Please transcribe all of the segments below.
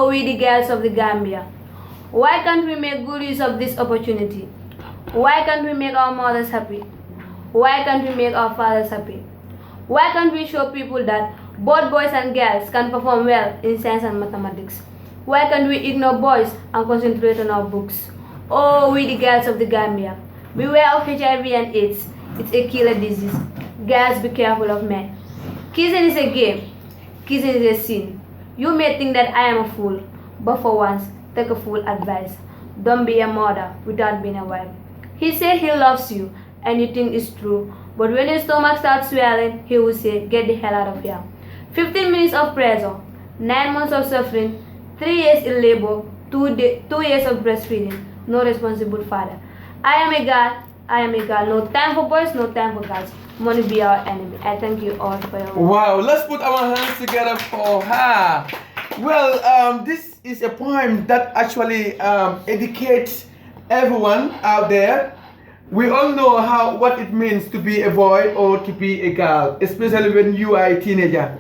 Oh, we the girls of the Gambia. Why can't we make good use of this opportunity? Why can't we make our mothers happy? Why can't we make our fathers happy? Why can't we show people that both boys and girls can perform well in science and mathematics? Why can't we ignore boys and concentrate on our books? Oh, we the girls of the Gambia. Beware of HIV and AIDS. It's a killer disease. Girls, be careful of men. Kissing is a game. Kissing is a sin. You may think that I am a fool, but for once, take a fool advice. Don't be a mother without being a wife. He said he loves you, and you think it's true. But when your stomach starts swelling, he will say, get the hell out of here. 15 minutes of pressure, 9 months of suffering, 3 years in labor, 2 years of breastfeeding, no responsible father. I am a girl. No time for boys, no time for girls. Money be our enemy. I thank you all for your Wow, let's put our hands together for her. Well, this is a poem that actually educates everyone out there. We all know what it means to be a boy or to be a girl, especially when you are a teenager.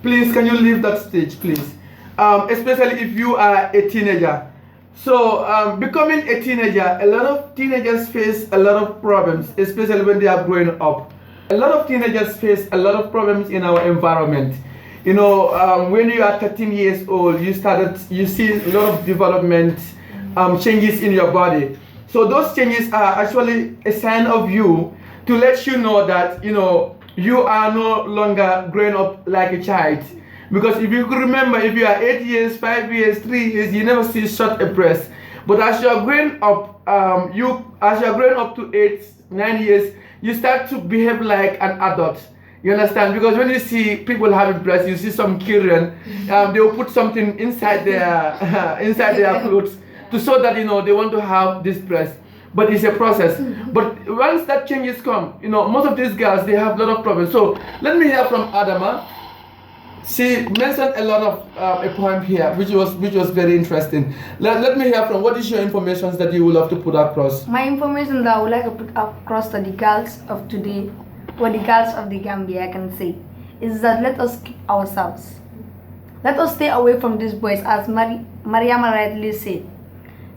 Please, can you leave that stage, please? Especially if you are a teenager. So, becoming a teenager, a lot of teenagers face a lot of problems, especially when they are growing up. A lot of teenagers face a lot of problems in our environment. You know, when you are 13 years old, you see a lot of development, changes in your body. So those changes are actually a sign of you to let you know that, you are no longer growing up like a child. Because if you could remember, if you are 8 years, 5 years, 3 years, you never see such a breast. But as you are growing up, to 8, 9 years, you start to behave like an adult. You understand? Because when you see people having breasts, you see some children, they will put something inside their clothes to show that they want to have this breast. But it's a process. But once that changes come, most of these girls, they have a lot of problems. So let me hear from Adama. She mentioned a lot of a poem here, which was very interesting. Let me hear from, what is your information that you would love to put across? My information that I would like to put across to the girls of today, or the girls of the Gambia, I can say, is that let us keep ourselves. Let us stay away from these boys, as Mariama rightly said.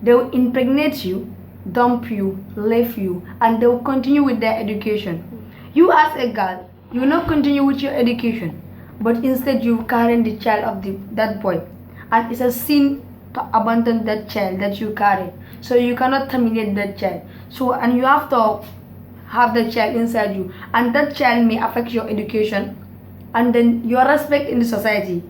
They will impregnate you, dump you, leave you, and they will continue with their education. You as a girl, you will not continue with your education, but instead you carry the child of that boy, and it's a sin to abandon that child that you carry. So you cannot terminate that child. So, and you have to have the child inside you, and that child may affect your education, and then your respect in the society.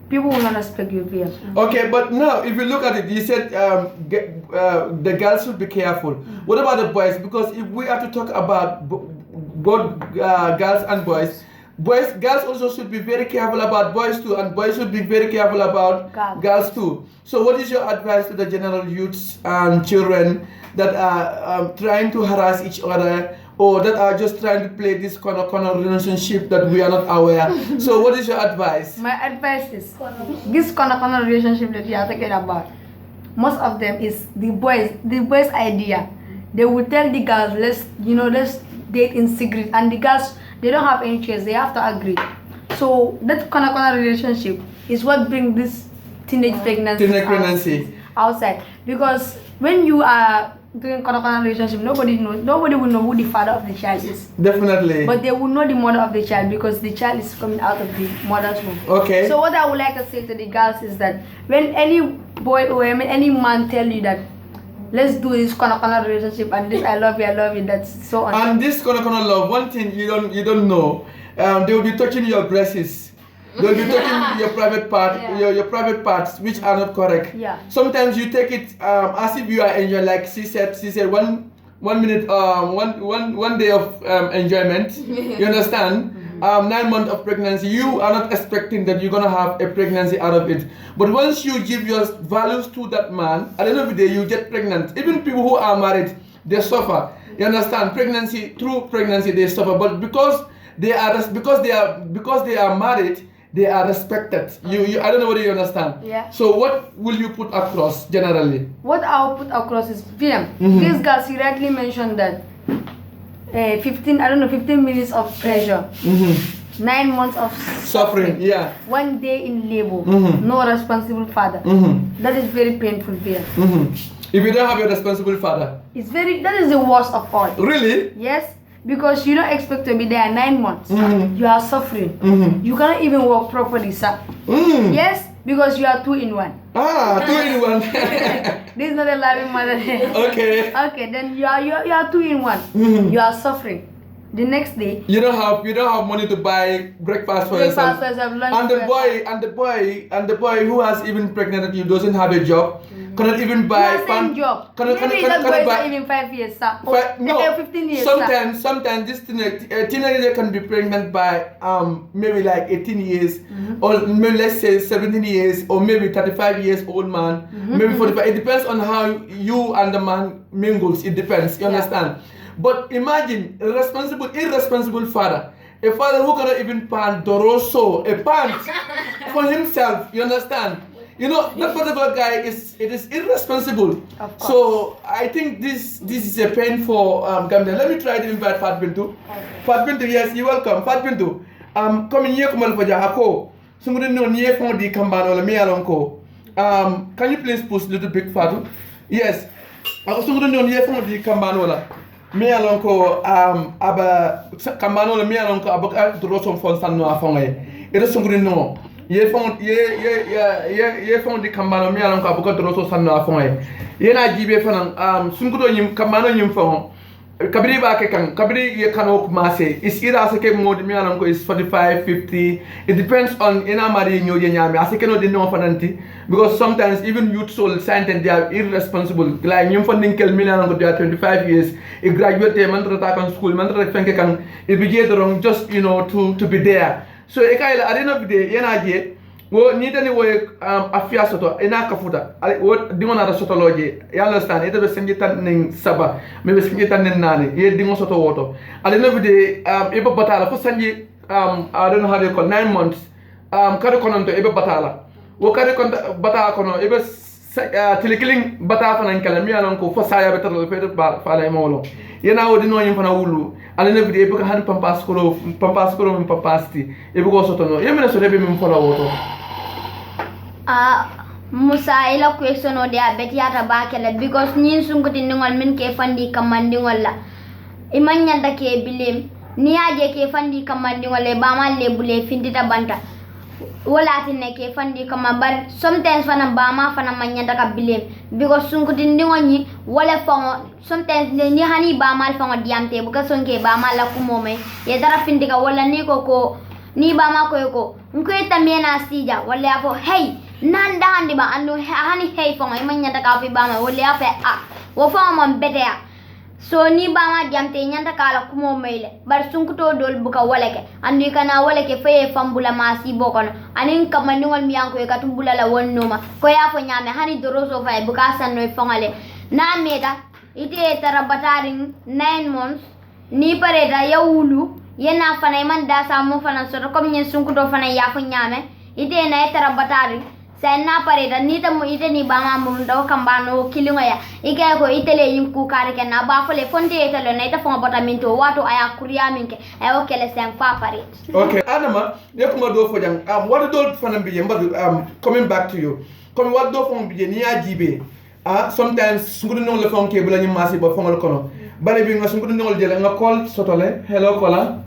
People will not respect you here. Okay, but now if you look at it, you said the girls should be careful. What about the boys? Because if we are to talk about both girls and boys, girls also should be very careful about boys too, and boys should be very careful about girls too. So what is your advice to the general youths and children that are trying to harass each other, or that are just trying to play this corner relationship that we are not aware? So what is your advice? My advice is, this corner relationship that you are talking about, most of them is the boys' idea. They will tell the girls, let's date in secret, and the girls, they don't have any choice, they have to agree. So that corner relationship is what brings this teenage pregnancy outside. Because when you are doing corner relationship, nobody will know who the father of the child is. Definitely. But they will know the mother of the child, because the child is coming out of the mother's womb. Okay. So what I would like to say to the girls is that when any boy or any man tell you that let's do this corner relationship, and this I love you, that's so unfair. And this corner love, one thing you don't know, they will be touching your breasts. They'll be touching your private part, your private parts, which are not correct. Yeah. Sometimes you take it as if you are enjoying, like she said 1 minute, one day of enjoyment. You understand? 9 months of pregnancy, you are not expecting that you're gonna have a pregnancy out of it. But once you give your values to that man, at the end of the day, you get pregnant. Even people who are married, they suffer. You understand? Through pregnancy, they suffer. But because they are married, they are respected. I don't know whether you understand. Yeah. So what will you put across generally? What I'll put across is freedom. These girls, you rightly mentioned that 15 minutes of pressure. 9 months of Suffering, yeah. 1 day in labor, Mhm. no responsible father. That is very painful there. If you don't have a responsible father. That is the worst of all. Really? Yes, because you don't expect to be there 9 months. You are suffering. You cannot even walk properly, sir. Yes, because you are 2 in 1. Ah, 2 in 1. This is not a loving mother. Okay. Okay, then you are 2 in 1. You are suffering. The next day, you don't have money to buy breakfast for yourself. Lunch And the boy who has even pregnant you doesn't have a job. Cannot even buy job. Maybe that boy is not even 5 years, sir. No, 15 years. Sometimes this teenager can be pregnant by maybe like 18 years, or maybe let's say 17 years, or maybe 35 years old man, maybe 45. It depends on how you and the man mingles. It depends. You understand? But imagine a irresponsible father. A father who cannot even pan Doroso, a pant for himself. You understand? You know, that particular guy is irresponsible. So I think this is a pain for Gambia. Let me try to invite Fat Bintu. Fat Bintu, yes, you're welcome. Fat Bintu, come here, come over Hako. Somebody know near from the Kambano, me alonko. Can you please push a little bit, Fatu? Yes. Somebody know near from the Kambano. Me alonko aba Kambano, me alonko aba Drosom for San Noa Fonga. It is somebody know. Ye fond di kambano mi alon ka buka droso sanna fonga ye na jibe fanan sungudo nyim kambano nyim fon kabiri ba ke kan kabiri ye kano kumase is ira se ke mode mi alon ko is 45 50. It depends on ina mari nyo ye nyame asike no di no fananti, because sometimes even youth soul science they are irresponsible like nyim fon ninkel mi alon ko they are 25 years e graduate man rata kan school man rata fenke kan e be wrong just to be there. So ekaila adena bide yana je wo ni tani wo afia soto ina kafuta wo dingo na soto loje you understand ite be sengi tan ning saba me be sengi tan nin nani ye dingo soto woto adena bide e be batala fo sangi I don't know how they call 9 months kare kononto e be batala wo kare kon batala kono e be tilikling bata fana kala mi alon ko fo saya be talo fe ba fala mawlo yana wo dino yim fana wulu alena bide e be han pampas ko min papasti e be ko soto no yemena so rebe min fola woto Musa ila question o de abetiata bakele because nyin sunguti ngol min ke fandi kamandi ngolla imanya da ke bilim ni aje ke fandi kamandi ngole ba ma le bule findita banta wala tinne ke fandi kama bar sometimes fana ba ma fana manya da ka bilim because sunguti ngoni wala fongo sometimes ni hani ba mal fongo diamte buka sonke ba ma la kumome ye dara findika wala ni ko ni ba ma ko nko tamena sija wala apo hey nanda handi ba andu hani hey fonga imanya ta kafi ba ma wole ape wo fonga mon betea so ni ba ma jamte nyanda kala kumo mele bar sunkuto dol buka waleke andu kana waleke fe fambula masi bokono anin kamandingol miyanko e katumbula la wonnoma ko ya fo nyame hani doroso fay buka sanno fonga le na meta ite tarabatari 9 months ni pareta yawulu yena fana man da samu fana so comme nyen sunkuto fana ya fo nyame ite na tarabatari sana pareda ni tamu ite ni bama mum do kambano kilinga ya ike ko itele yin ku kare ke na ba fole fonte itele na ita fonga botaminto wato aya kuriya minke ay o kele sen fa pare. Okay, Anama, yakuma do fo jang what do fana biye mbadu coming back to you comme what do fon biye ni ajibe sometimes sungudu non le fonke bula ni masi ba fongal kono bale bi nga sungudu non jele nga call sotole hello kola.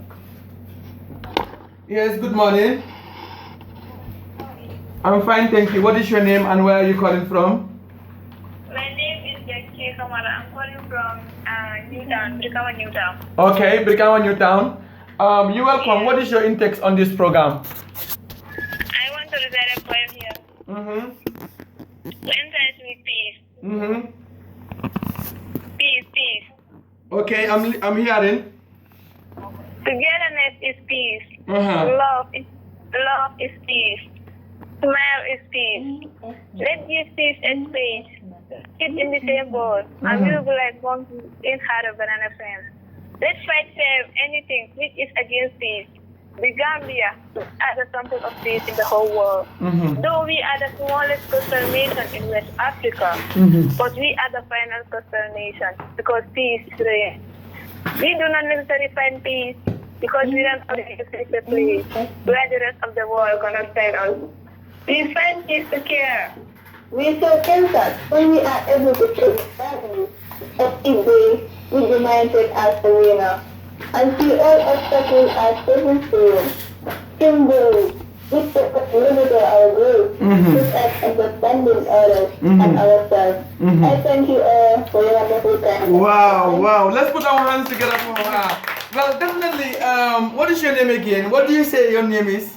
Yes, good morning. I'm fine, thank you. What is your name and where are you calling from? My name is Jackie Kamara. I'm calling from Newtown, Brikawa Newtown. Okay, Brikawa Newtown. You're welcome. What is your intakes on this program? I want to recite a poem here. To enter it with peace. Peace. Okay, I'm hearing. Togetherness is peace. Love is peace. Smile is peace. Let's give peace a space. Sit in the same boat. And we will be like one in heart of banana friends. Let's fight for anything which is against peace. The Gambia are the sample of peace in the whole world. Though we are the smallest coastal nation in West Africa, but we are the final coastal nation because peace reigns. We do not necessarily find peace because we don't have the place where the rest of the world cannot send us. We find peace to care. We so content when we are able to take advantage of each day with the mindset as the winner. And see all obstacles as stepping stones, symbols, which limit our growth, such as understanding others and ourselves. I thank you all for your wonderful time. Wow. Let's put our hands together for her. Well, definitely. What is your name again? What do you say your name is?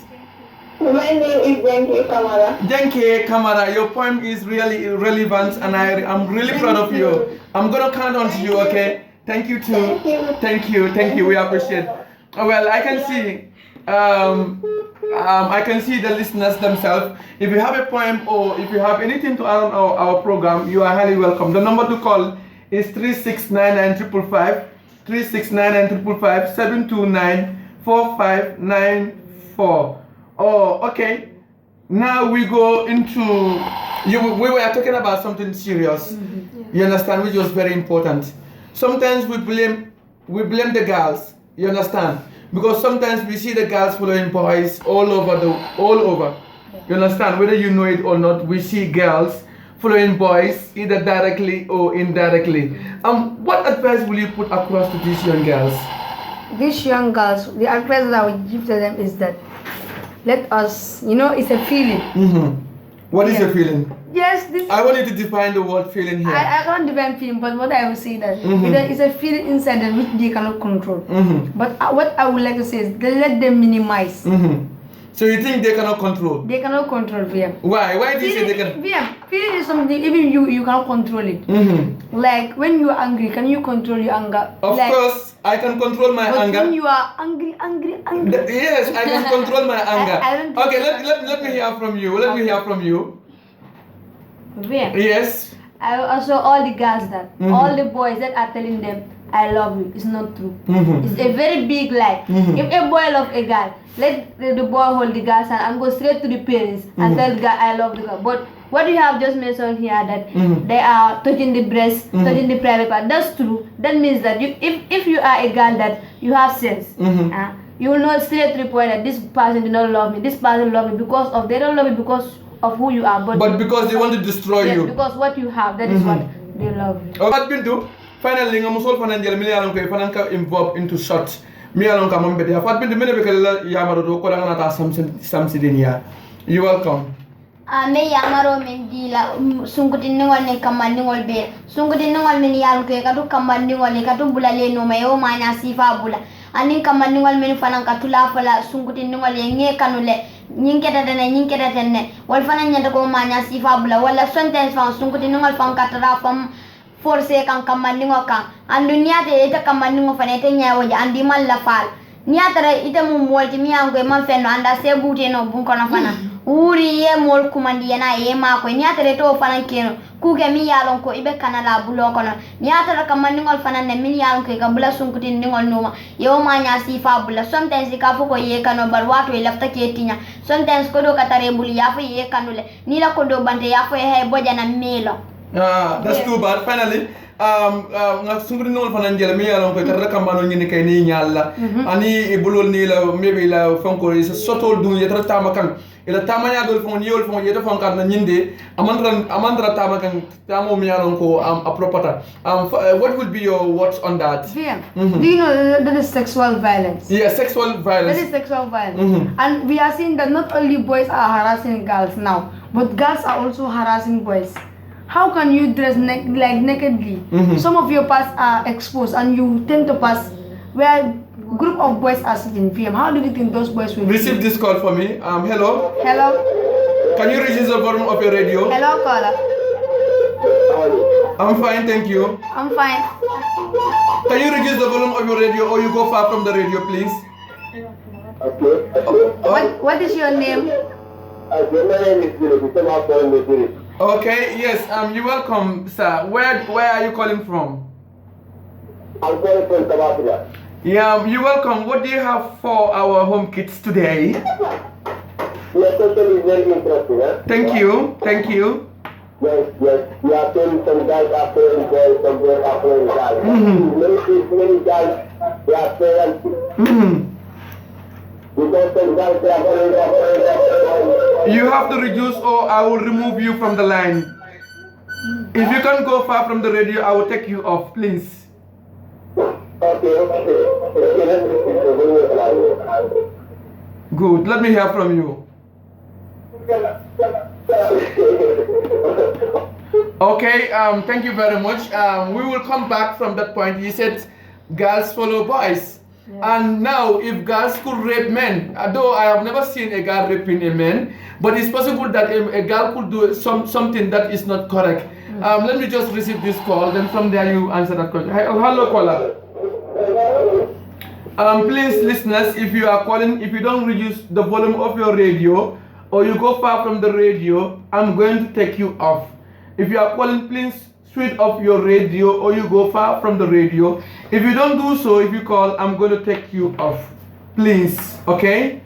My name is Jenke Kamara. Jenke Kamara, your poem is really relevant and I'm really proud of you. I'm gonna count on to you, okay? Thank you too. Thank you. We appreciate. Well, I can see I can see the listeners themselves. If you have a poem or if you have anything to add on our program, you are highly welcome. The number to call is 3699 555 729-4594. Oh, okay. Now we go into we were talking about something serious. You understand, which was very important. Sometimes we blame the girls. You understand? Because sometimes we see the girls following boys all over. You understand? Whether you know it or not, we see girls following boys either directly or indirectly. What advice will you put across to these young girls? These young girls, the advice that I would give to them is that let us, it's a feeling. What is your feeling? Yes, I want you to define the word feeling here. I can't define feeling, but what I will say that it's a feeling inside them which they cannot control. But what I would like to say is let them minimize. So you think they cannot control? They cannot control VM. Why? Why do you say they can? VM, feeling is something even you cannot control it. Like when you are angry, can you control your anger? Of course, I can control my anger. When you are angry. Yes, I can control my anger. Okay, let me hear from you. VM. Yes. I also all the girls that all the boys that are telling them I love you is not true. It's a very big lie. If a boy loves a girl, let the boy hold the girl's hand and go straight to the parents and tell the girl I love the girl. But what you have just mentioned here that they are touching the breast, touching the private part, that's true. That means that if you are a girl that you have sense, you will know straight to the point that this person did not love me. This person love me because of they don't love me because of who you are, but because they want to destroy you. Because what you have, that is what they love you. What been do? Finally, I'm also going to involved into shot. You're welcome. Me yamaro men dila sunguti ningol ne kamandingol be sunguti ningol men yal ko kadu kamandingol ne kadu bulale no mayo manya sifa bula anin kamandingol men fanan katula fala sunguti ningol ye nge kanule nyinketa tenne wal fanan nyata ko manya sifa bula wala sonten fa sunguti ningol fan katara fam force kan kamandingo kan andu niate ita kamandingo fanete nyawo ja andi man la fal niatara ita mum wolti miyango e man fenno anda se bute no bun kono fana uri ye mol kumandi yana ye mako niatara to fana keno kuke mi yalon ko ibe kanala bulo kono niatara kamandingol fana ne min yalon ko ka bula sunkuti ndingol noma yo ma nya sifa bula sometimes ka fuko ye kano bar wato e lafta ke tinya sometimes ko do katare buli ya fo ye kanule ni la ko do bante ya fo he bojana melo. That's too bad. Finally, nga sungri nol fanan jela mi yalon ko tarra kambano nyini kay ni nyalla ani bulol ni la maybe la fonko is sotol dun yetra tamakan ila tamanya dol fon yol fon yeta fon kan nyinde amandra tamakan tamo mi yalon ko apropata what would be your words on that? Yeah. Do you know that is sexual violence? Yeah, sexual violence. That is sexual violence. And we are seeing that not only boys are harassing girls now, but girls are also harassing boys. How can you dress nakedly? Some of your parts are exposed and you tend to pass where group of boys are sitting PM. How do you think those boys will receive this call for me? Hello? Hello? Can you reduce the volume of your radio? Hello, caller. I'm fine, thank you. I'm fine. Can you reduce the volume of your radio or you go far from the radio, please? What is your name? Okay, yes, you're welcome, sir. Where are you calling from? I'm calling from Tabasco. Yeah, you're welcome. What do you have for our home kids today? Your question is very interesting, huh? Thank you. Yes. You are telling some guys are playing boys, some boys are playing guys. Many guys, they are playing. You have to reduce or I will remove you from the line. If you can't go far from the radio, I will take you off, please. Good. Let me hear from you. Okay, thank you very much. We will come back from that point. You said girls follow boys. And now, if girls could rape men, though I have never seen a girl raping a man, but it's possible that a girl could do something that is not correct. Let me just receive this call, then from there you answer that question. Hello, caller. Please, listeners, if you are calling, if you don't reduce the volume of your radio, or you go far from the radio, I'm going to take you off. If you are calling, please switch off your radio or you go far from the radio. If you don't do so, if you call, I'm going to take you off. Please, okay?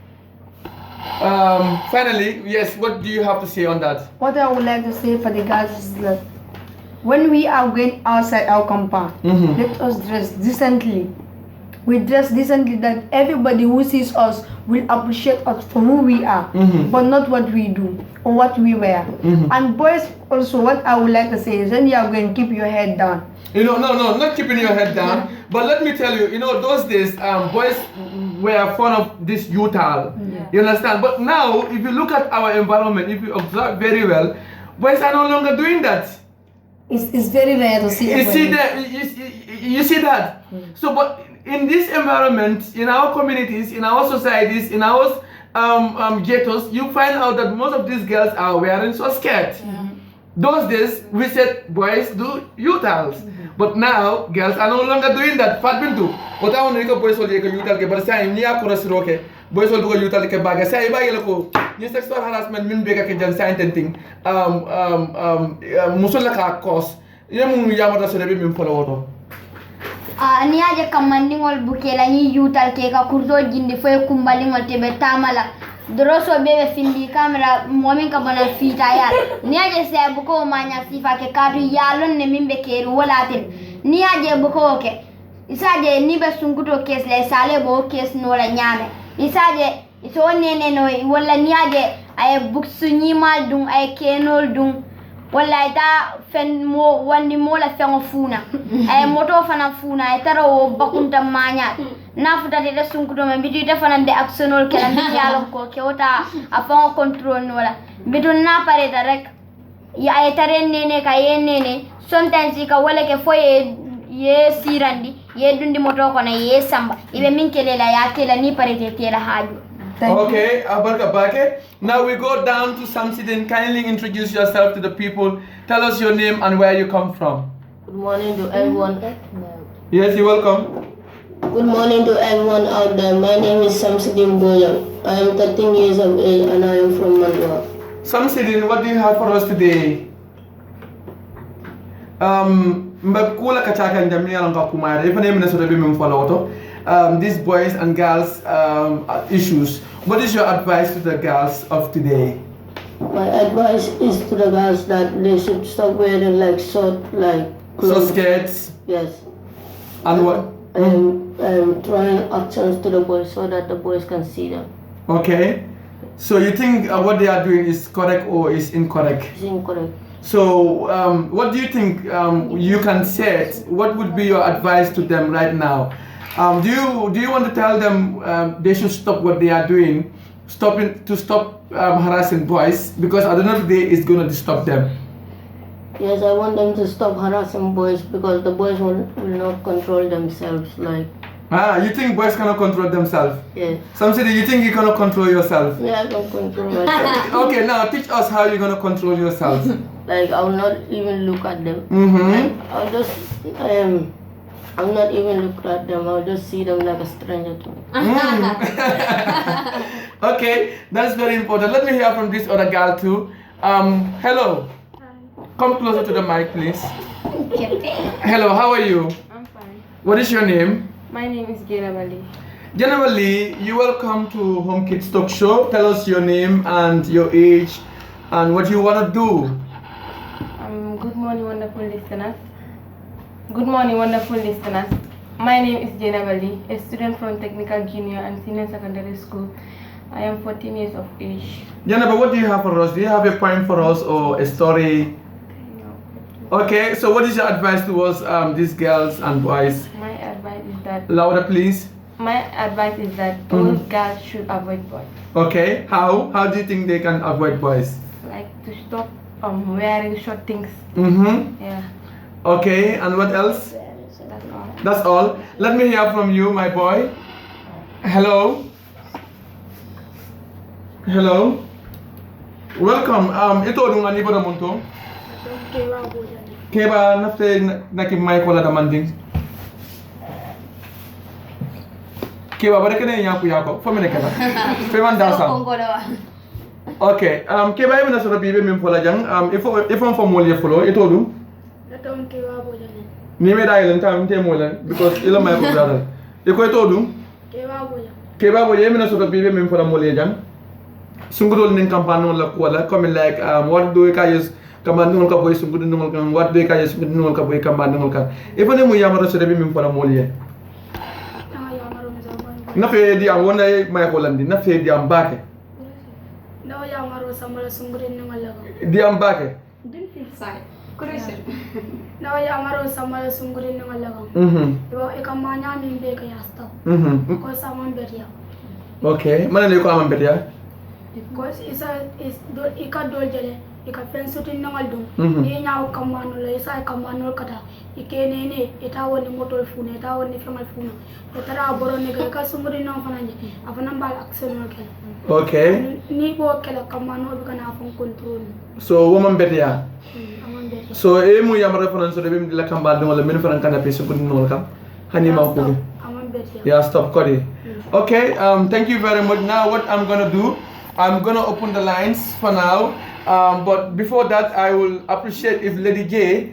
Finally, yes, what do you have to say on that? What I would like to say for the girls is that when we are going outside our compound, let us dress decently. We dress decently that everybody who sees us will appreciate us for who we are, but not what we do or what we wear. And boys also, what I would like to say is when you are going, keep your head down. No, not keeping your head down. But let me tell you, those days, boys were fond of this youthal. You understand? But now, if you look at our environment, if you observe very well, boys are no longer doing that. It's very rare to see. You see that? So, but in this environment, in our communities, in our societies, in our ghettos, you find out that most of these girls are wearing so skirts. Those days, we said boys do youthals. But now, girls are no longer doing that. Fat bintu. What I want to boys will do youthal, but say ni akura siroke. Boys will do youthal ke baga. Say iba yelako. Ni sexual harassment min bega ke jan say thing. Musola ka cause. Yamu yamata solebi min follow auto. Ni aje kamandingol bukela ni yutal ke ka kurdo jindi foy kumbalingol tebe tamala doroso bebe findi camera momin ka bana fita yal ni aje se buko manya sifa ke kadu yalon ne mimbe ke wolatin ni aje buko ke isaje ni be sunkuto kes le sale bo kes no la nyame isaje iso nene no wala ni aje ay buksu ni mal dung ay kenol dung wala ita fen mo wandi mo la fen funa ay moto fana funa ay tara o bakunta manya na futa de sunkuto men bitu ita fana de actionol kala mi yalo ko ke wota afon control wala bitu na pare rek ya ay tare nene ka ye nene sometimes ka wala ke foye ye sirandi ye dundi moto ko na ye samba ibe min kelela ya kela ni pare te tela haju. Okay, Abarka Bake. Now we go down to Samsidin. Kindly introduce yourself to the people. Tell us your name and where you come from. Good morning to everyone. Yes, you're welcome. Good morning to everyone out there. My name is Samsidin Boyam. I am 13 years of age and I am from Mandwa. Samsidin, what do you have for us today? Mbakula kachaka njamia langa kumara. If name is Sodabi Mumfaloto. These boys and girls issues. What is your advice to the girls of today? My advice is to the girls that they should stop wearing like short clothes. So skirts? Yes. And what? Trying actions to the boys so that the boys can see them. Okay. So you think what they are doing is correct or is incorrect? It's incorrect. So what do you think you can say? What would be your advice to them right now? Do you want to tell them they should stop what they are doing, stop harassing boys, because at the end of the day it's going to stop them? Yes, I want them to stop harassing boys because the boys will not control themselves. You think boys cannot control themselves? Yeah. Samsidi, you think you cannot control yourself? Yeah, I can control myself. Okay, now teach us how you're going to control yourself. I will not even look at them. I'll just I'll not even look at them. I'll just see them like a stranger to me. Okay, that's very important. Let me hear from this other girl too. Hello. Hi. Come closer to the mic, please. Hello, how are you? I'm fine. What is your name? My name is Genavali. Genavali, you welcome to Home Kids Talk Show. Tell us your name and your age and what you want to do. Good morning, wonderful listeners. Good morning, wonderful listeners. My name is Jenna Bali, a student from Technical Junior and Senior Secondary School. I am 14 years of age. Jenna, what do you have for us? Do you have a poem for us or a story? No. Okay, so what is your advice towards these girls and boys? My advice is that Louder, please. my advice is that all girls should avoid boys. Okay, how? How do you think they can avoid boys? Like to stop wearing short things. Mm-hmm. Yeah, Okay, and what else? that's all. That's all. Let me hear from you, my boy. Hello. Hello. Welcome. Ito nung ani pada munto. Keba nafte naki mic wala damanding. Keba bare kene yaku yako. Fo mene keba. Fe man dansa. Okay. Keba yeme na sura bibe mim fola jang. Ifo fo mol ye folo ito dum. Ni me dai lan tam te mola because ilo may ko brother. Iko ito dum. Keba bo yeme na sura bibe mim fola mol ye jang. Sungudol ning kampano la wala comme like what do ka yes kamandul ka boy sungudul kan what do ka yes sungudul ka boy kamandul ka ifane mu yamaro so debi min fala moliye na fe di am wona may ko landi na fe di am bake no yamaro samala sungurin ngala di am bake din feel side correction no yamaro samala sungurin ngala yo e kamanya min be ka yasta ko saman beria okay manane ko am beria because is ika doljele ika pensutin nangal dum ni nyaaw kamano la isa kamano kata ikene ne eta woni motor fune eta woni femal fune etara boron ne ka sumuri no fananje afana mbal action no kel okay ni bo kala kamano bi kana fon control so woman betia amon betia so e mu yam reference so debi la kambal dum wala min fanan kana pe so ko no kam hani ma ko amon betia yeah stop Cody. Okay, thank you very much. Now what I'm gonna do, I'm gonna open the lines for now, but before that I will appreciate if Lady J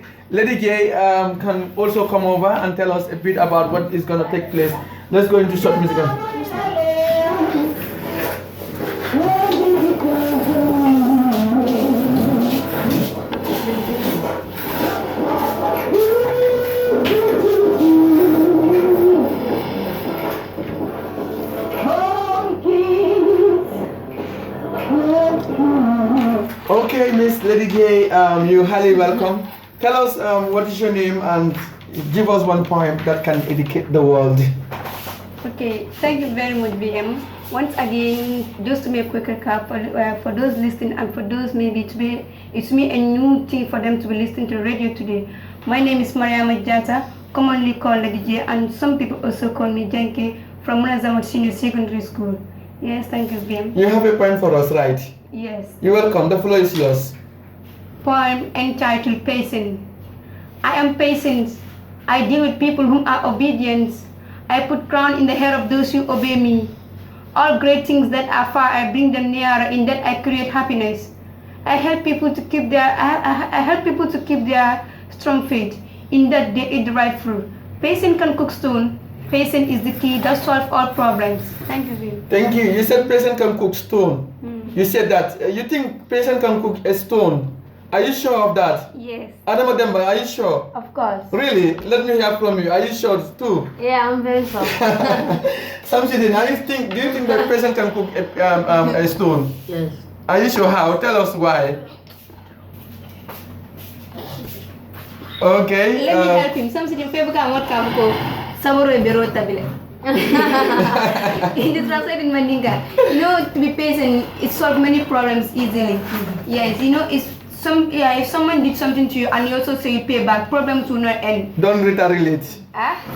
can also come over and tell us a bit about what is gonna take place. Let's go into short music. Okay, Miss Lady J, you're highly welcome. Tell us what is your name and give us one poem that can educate the world. Okay, thank you very much, BM. Once again, just to make a quick recap for those listening and for those maybe today, it's me a new thing for them to be listening to radio today. My name is Mariama Jata, commonly called Lady J, and some people also call me Jenke from Munazamat Senior Secondary School. Yes, thank you, BM. You have a poem for us, right? Yes. You're welcome. The floor is yours. Poem entitled Patient. I am patient. I deal with people whom are obedient. I put crown in the head of those who obey me. All great things that are far, I bring them nearer. In that I create happiness. I help people to keep their strong faith. In that they eat the right fruit. Patient can cook stone. Patient is the key that solves all problems. Thank you, Vim. Thank you. You said patient can cook stone. You said that. You think patient can cook a stone? Are you sure of that? Yes. Adam Ademba, are you sure? Of course. Really? Let me hear from you. Are you sure too? Yeah, I'm very sure. Samsidin, do you think that patient can cook a stone? Yes. Are you sure how? Tell us why. Okay. Let me help him. Something favor can what come go. Samuro berota bile. In the translated Mandinka, to be patient, it solves many problems easily. Yes, if someone did something to you and you also say you pay back, problems will not end. Don't retaliate.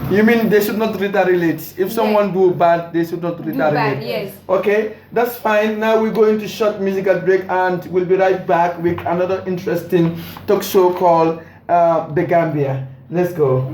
You mean they should not retaliate? If someone do bad, they should not retaliate. Bad, yes. Okay, that's fine. Now we're going to short musical break and we'll be right back with another interesting talk show called The Gambia. Let's go.